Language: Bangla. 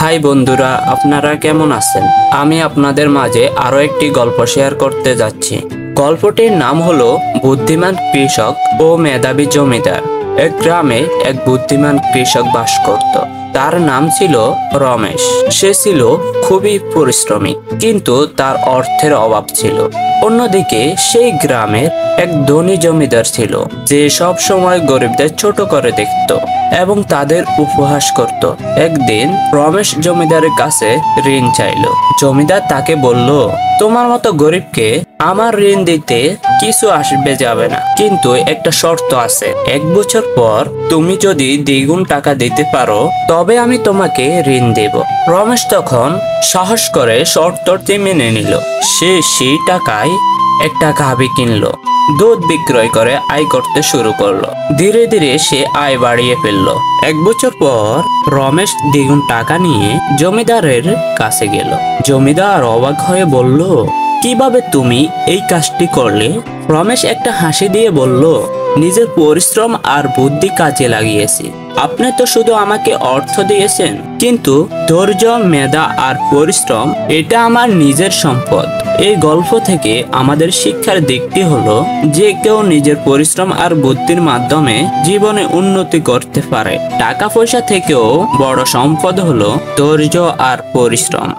হাই বন্ধুরা, আপনারা কেমন আছেন? আমি আপনাদের মাঝে আরো একটি গল্প শেয়ার করতে যাচ্ছি। গল্পটির নাম হলো বুদ্ধিমান কৃষক ও মেধাবী জমিদার। এক গ্রামে এক বুদ্ধিমান কৃষক বাস করত। তার নাম ছিল রমেশ। সে ছিল খুবই পরিশ্রমী, কিন্তু তার অর্থের অভাব ছিল। অন্যদিকে সেই গ্রামের এক ধনী জমিদার ছিল, যে সব সময় গরিবদের ছোট করে দেখত এবং তাদের উপহাস করত। একদিন রমেশ জমিদারের কাছে ঋণ চাইল। জমিদার তাকে বলল, তোমার মতো গরিবকে আমার ঋণ দিতে কিছু আসবে যাবে না, কিন্তু একটা শর্ত আছে। 1 বছর পর তুমি যদি দ্বিগুণ টাকা দিতে পারো, তবে আমি তোমাকে ঋণ দেব। রমেশ তখন সাহস করে শর্তটি মেনে নিল। সে সেই টাকায় একটা গাভী কিনলো, দুধ বিক্রয় করে আয় করতে শুরু করলো। ধীরে ধীরে সে আয় বাড়িয়ে ফেললো। 1 বছর পর রমেশ দ্বিগুণ টাকা নিয়ে জমিদারের কাছে গেল। জমিদার অবাক হয়ে বলল, কিভাবে তুমি এই কাজটি করলে? রমেশ একটা হাসি দিয়ে বলল, নিজের পরিশ্রম আর বুদ্ধি কাজে লাগিয়েছি। আপনি তো শুধু আমাকে অর্থ দিয়েছেন, কিন্তু ধৈর্য, মেধা আর পরিশ্রম এটা আমার নিজের সম্পদ। এই গল্প থেকে আমাদের শিক্ষার দিকটি হলো, যে কেউ নিজের পরিশ্রম আর বুদ্ধির মাধ্যমে জীবনে উন্নতি করতে পারে। টাকা পয়সা থেকেও বড় সম্পদ হলো ধৈর্য আর পরিশ্রম।